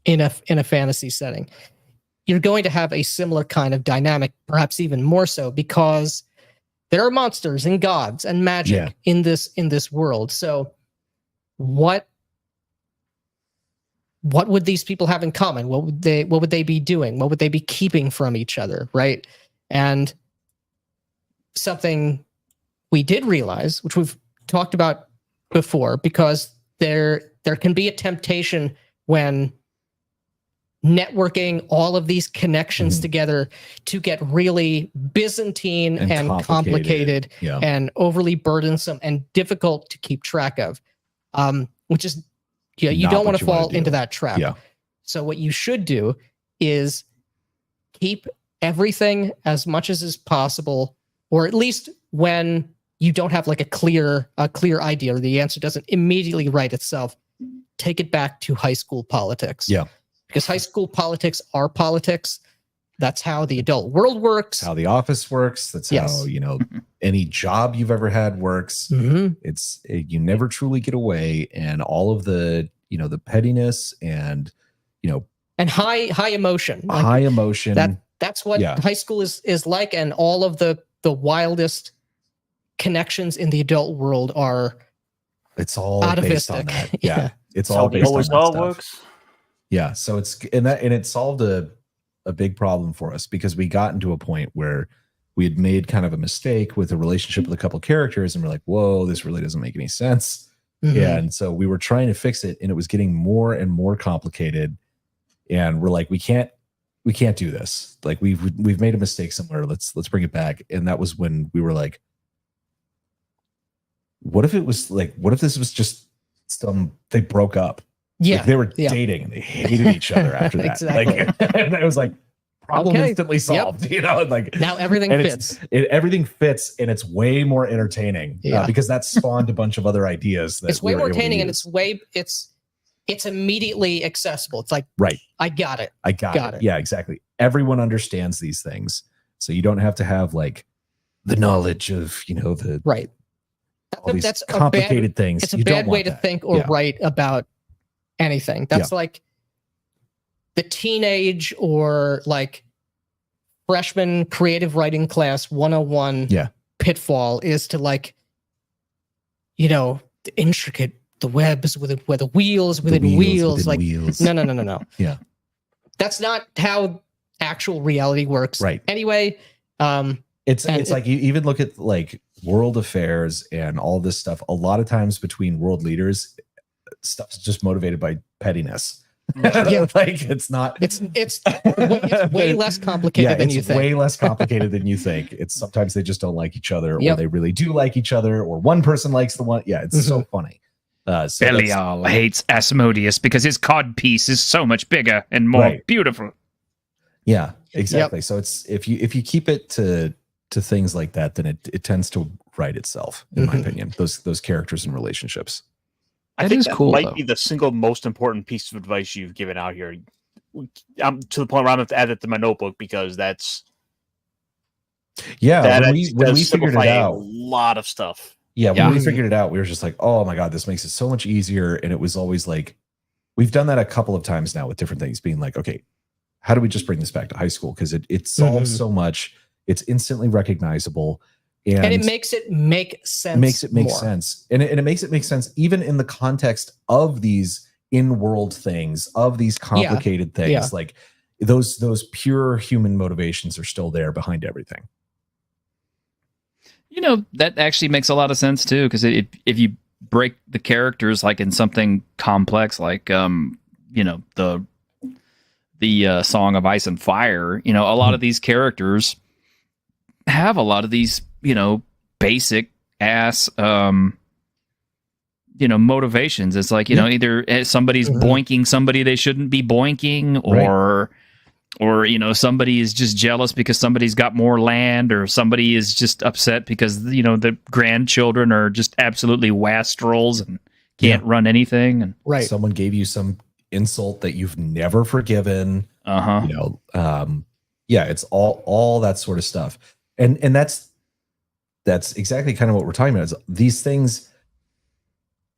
in a fantasy setting. You're going to have a similar kind of dynamic, perhaps even more so, because there are monsters and gods and magic in this world. So what would these people have in common? What would they be doing? What would they be keeping from each other, right? And something we did realize, which we've talked about before, because there can be a temptation when networking all of these connections together to get really Byzantine and complicated and overly burdensome and difficult to keep track of, which is you don't want to fall into that trap. Yeah. So what you should do is keep everything as much as is possible, or at least when you don't have like a clear idea or the answer doesn't immediately write itself, take it back to high school politics. Yeah. Because high school politics are politics. That's how the adult world works. That's how the office works. That's how, any job you've ever had works. You never truly get away, and all of the, the pettiness and, and high emotion. High emotion. That's what high school is like, and all of the wildest connections in the adult world are based on that. Yeah. It's all based on that stuff. Works. Yeah, so it solved a big problem for us, because we got into a point where we had made kind of a mistake with a relationship with a couple characters, and we're like, whoa, this really doesn't make any sense. And so we were trying to fix it, and it was getting more and more complicated. And we're like, we can't do this. Like we've made a mistake somewhere. Let's bring it back. And that was when we were like, what if this was just they broke up? Yeah, like they were dating and they hated each other after that. Exactly. And it was like problem instantly solved. Like now everything fits. Everything fits, and it's way more entertaining because that spawned a bunch of other ideas. That it's way more entertaining, and it's immediately accessible. It's like, right, I got it. I got it. Yeah, exactly. Everyone understands these things, so you don't have to have like the knowledge of the right. All these complicated things. It's a bad way to think or write about anything. That's like the teenage or like freshman creative writing class 101 pitfall is to like, the intricate, the webs with the wheels within wheels. Like, wheels. No. Yeah. That's not how actual reality works. Right. Anyway, it's like you even look at like world affairs and all this stuff. A lot of times between world leaders, stuff's just motivated by pettiness. Like it's not. It's way less complicated than you think. Way less complicated than you think. It's sometimes they just don't like each other, or they really do like each other, or one person likes the one. Yeah, it's so funny. So Belial hates Asmodeus because his cod piece is so much bigger and more beautiful. Yeah, exactly. So it's if you keep it to things like that, then it tends to write itself, in my opinion. Those characters and relationships. I think that might be the single most important piece of advice you've given out here. I'm to the point where I'm going to add it to my notebook, because that's when we figured it out, a lot of stuff. When we figured it out, we were just like, oh my god, this makes it so much easier. And it was always like we've done that a couple of times now with different things, being like, okay, how do we just bring this back to high school? Because it solves so much. It's instantly recognizable. And it makes it make sense. Makes it make sense. And it makes it make sense even in the context of these in-world things, of these complicated things. Yeah. Like those pure human motivations are still there behind everything. You know, that actually makes a lot of sense too, because if you break the characters like in something complex, like you know, the Song of Ice and Fire, you know, a lot of these characters have a lot of these, you know, basic ass you know, motivations. It's like, you know, either somebody's boinking somebody they shouldn't be boinking, or you know, somebody is just jealous because somebody's got more land, or somebody is just upset because, you know, the grandchildren are just absolutely wastrels and can't run anything, and someone gave you some insult that you've never forgiven. You know, it's all that sort of stuff. And that's exactly kind of what we're talking about, is these things.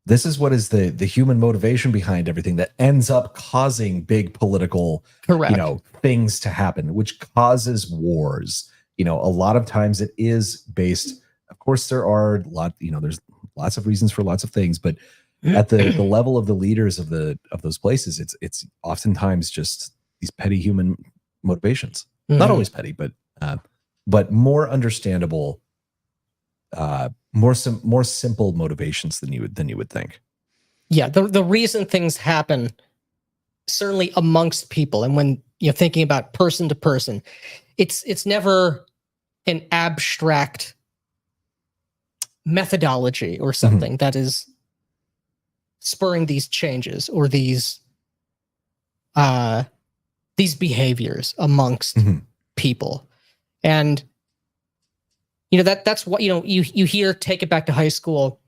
This is what is the human motivation behind everything that ends up causing big political, you know, things to happen, which causes wars. You know, a lot of times it is based, of course, there's lots of reasons for lots of things, but at the level of the leaders of those places, it's oftentimes just these petty human motivations. Not always petty, but more understandable, more simple motivations than you would think. Yeah, the reason things happen, certainly amongst people, and when you're thinking about person to person, it's never an abstract methodology or something that is spurring these changes or these behaviors amongst people. And you know, that's what, you know, you hear take it back to high school,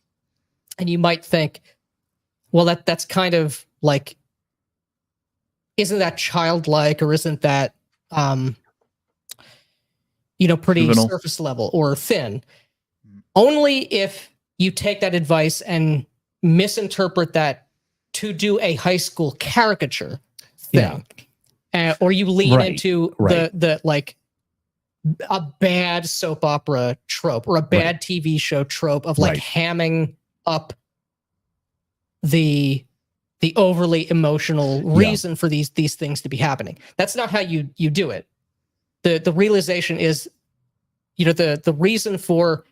and you might think, well, that's kind of like, isn't that childlike, or isn't that you know, pretty juvenile, surface level or thin? Only if you take that advice and misinterpret that to do a high school caricature thing, or you lean into the like a bad soap opera trope or a bad TV show trope of like hamming up the overly emotional reason for these things to be happening. That's not how you do it. The realization is, you know, the reason for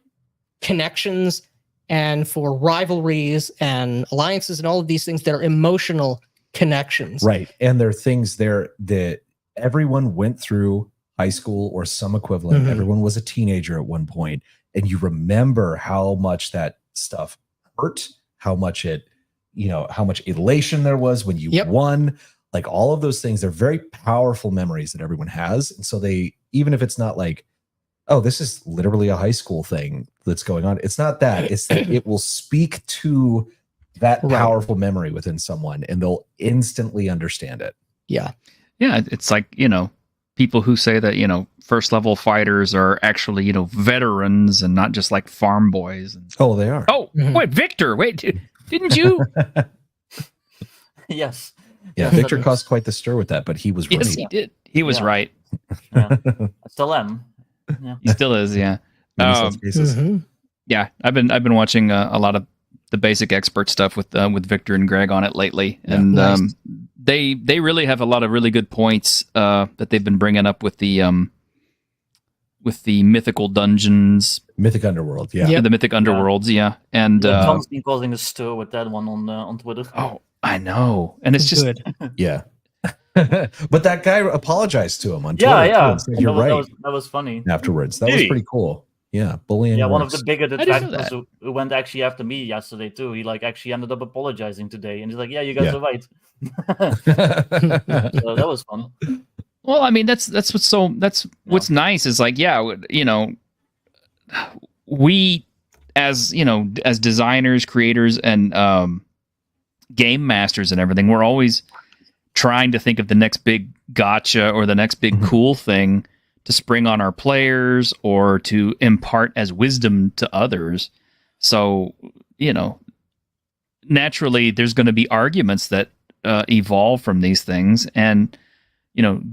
connections and for rivalries and alliances and all of these things that are emotional connections. Right. And there are things there that everyone went through high school or some equivalent. Everyone was a teenager at one point, and you remember how much that stuff hurt, how much elation there was when you won, like all of those things. They're very powerful memories that everyone has. And so they, even if it's not like, oh, this is literally a high school thing that's going on, it's not that. It's that it will speak to that powerful memory within someone, and they'll instantly understand it. Yeah. It's like, you know, people who say that, you know, first level fighters are actually, you know, veterans and not just like farm boys. And, oh, they are. Oh, wait, Victor, didn't you? Yes. Yeah, Victor caused quite the stir with that, but he was right. Yes, he did. He was right. I still am. Yeah. He still is, yeah. Yeah, I've been watching a lot of the basic expert stuff with Victor and Greg on it lately, and they really have a lot of really good points that they've been bringing up with the mythical dungeons, Mythic Underworld, the Mythic Underworlds, and Tom's been causing a stir with that one on Twitter. Oh, I know, and it's just good. Yeah. But that guy apologized to him on Twitter. Yeah. Said, you're right. That was funny. Afterwards, that was pretty cool. Yeah, bullying. Yeah, one works. of the bigger detractors who went actually after me yesterday too. He like actually ended up apologizing today, and he's like, "Yeah, you guys are right." So that was fun. Well, I mean, that's what's nice is like, you know, we as designers, creators, and game masters and everything, we're always trying to think of the next big gotcha or the next big cool thing to spring on our players or to impart as wisdom to others. So, you know, naturally there's going to be arguments that evolve from these things. And,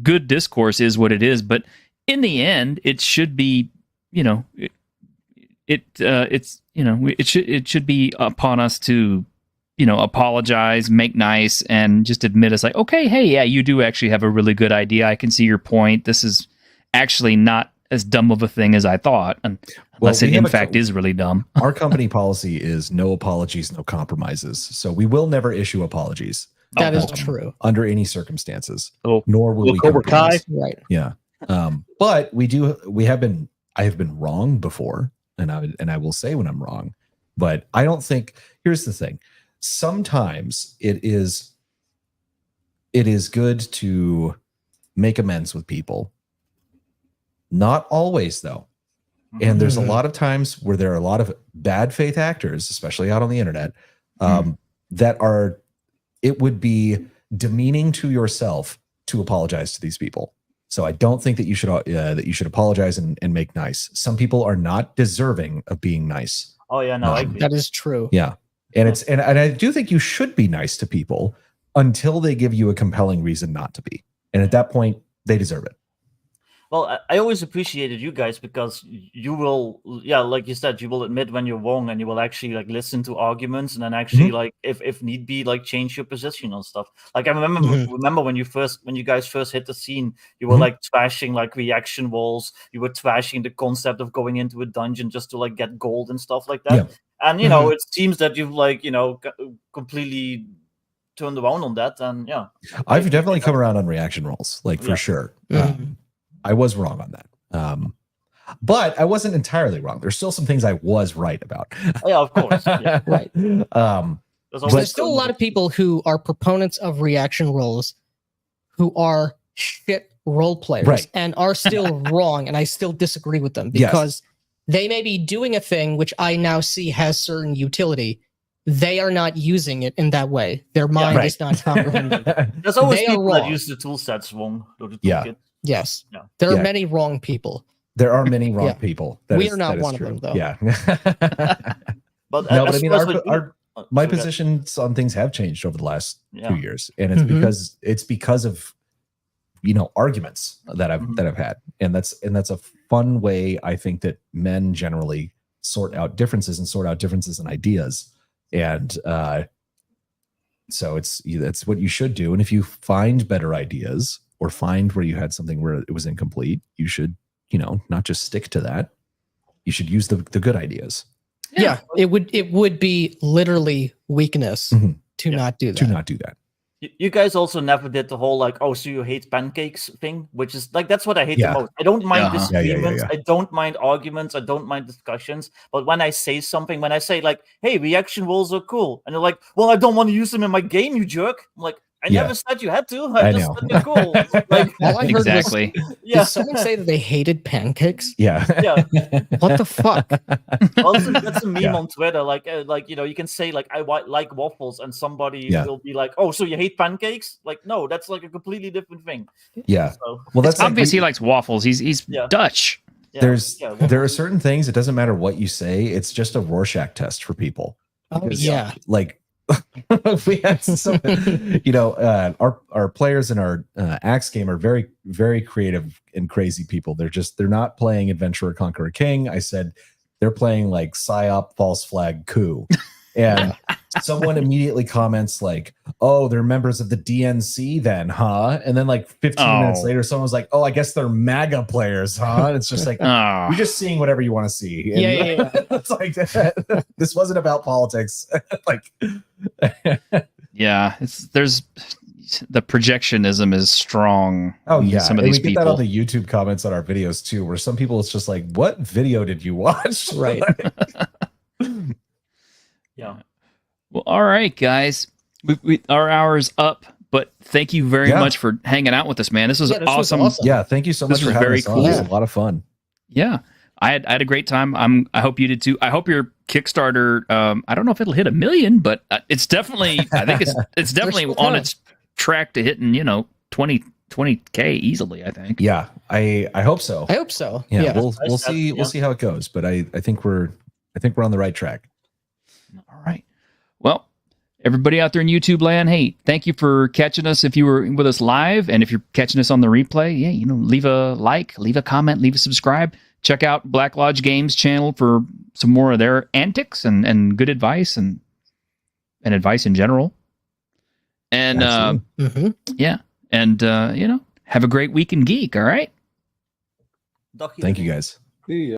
good discourse is what it is. But in the end, it should be, it should be upon us to, apologize, make nice, and just admit it's like, okay, hey, yeah, you do actually have a really good idea. I can see your point. This is actually not as dumb of a thing as I thought, unless it in fact is really dumb. Our company policy is no apologies, no compromises. So we will never issue apologies. That is true. Under any circumstances, Oh, nor will we Cobra Kai. compromise. Right. Yeah. But I have been wrong before, and I will say when I'm wrong, but I don't think, here's the thing. Sometimes it is good to make amends with people. Not always, though. And there's a lot of times where there are a lot of bad faith actors, especially out on the internet, it would be demeaning to yourself to apologize to these people. So I don't think that you should apologize and make nice. Some people are not deserving of being nice. Oh yeah, no, I agree. That is true. Yeah. And and I do think you should be nice to people until they give you a compelling reason not to be. And at that point, they deserve it. Well, I always appreciated you guys because you will, like you said, you will admit when you're wrong and you will actually like listen to arguments and then actually like if need be like change your position on stuff. Like I remember when you guys first hit the scene, you were like trashing like reaction walls. You were trashing the concept of going into a dungeon just to like get gold and stuff like that. Yeah. And it seems that you've like completely turned around on that. And yeah, I've definitely come around on reaction rolls, like for sure. I was wrong on that. But I wasn't entirely wrong. There's still some things I was right about. Yeah, of course. Yeah. Right. There's still a lot of people who are proponents of reaction roles who are shit role players and are still wrong. And I still disagree with them because they may be doing a thing which I now see has certain utility. They are not using it in that way. Their mind is not comprehending. There's always people that use the tool sets wrong. Yes. Yeah. There are many wrong people. There are many wrong people. We are not one of them, though. Yeah. But I mean, my positions on things have changed over the last 2 years, and it's because of arguments that I've had, and that's a fun way I think that men generally sort out differences in ideas, and so that's what you should do. And if you find better ideas or find where you had something where it was incomplete, you should not just stick to that. You should use the good ideas. Yeah, it would be literally weakness to not do that. You guys also never did the whole like, oh, so you hate pancakes thing, which is like, that's what I hate the most. I don't mind disagreements. I don't mind arguments. I don't mind discussions. But when I say something, when I say like, hey, reaction rolls are cool. And they're like, well, I don't want to use them in my game, you jerk. I'm like, I never said you had to. I just said they're cool. Like, all I heard was, did someone say that they hated pancakes? Yeah. What the fuck? Also, that's a meme on Twitter. Like you can say like I like waffles, and somebody will be like, "Oh, so you hate pancakes?" Like, no, that's like a completely different thing. Yeah. So, well, that's obvious. He likes waffles. He's Dutch. Yeah. There are certain things. It doesn't matter what you say. It's just a Rorschach test for people. Because, like. We had some, our players in our Axe game are very, very creative and crazy people. They're not playing Adventurer Conqueror King. I said they're playing like PSYOP False Flag Coup. And someone immediately comments like, oh, they're members of the DNC then, huh? And then like 15 minutes later, someone was like, oh, I guess they're MAGA players, huh? And it's just like, you're just seeing whatever you want to see. And it's like, this wasn't about politics. Like, there's the projectionism is strong. Oh yeah, some of these we get people. that on the YouTube comments on our videos too, where some people it's just like, what video did you watch? Right. Yeah. Well, all right, guys. Our hour's up, but thank you very much for hanging out with us, man. This was awesome. Yeah, thank you so much for having us on. It was a lot of fun. Yeah. I had a great time. I hope you did too. I hope your Kickstarter, I don't know if it'll hit 1 million, but it's definitely, I think it's definitely on its track to hitting, 20K easily, I think. Yeah, I hope so. I hope so. Yeah. We'll see. We'll see how it goes, but I think we're on the right track. All right. Well, Everybody out there in YouTube land, hey, thank you for catching us if you were with us live. And if you're catching us on the replay, yeah, leave a like, leave a comment, leave a subscribe. Check out Black Lodge Games channel for some more of their antics and good advice and advice in general. And yeah. And have a great week in Geek, all right? Thank you guys. Yeah.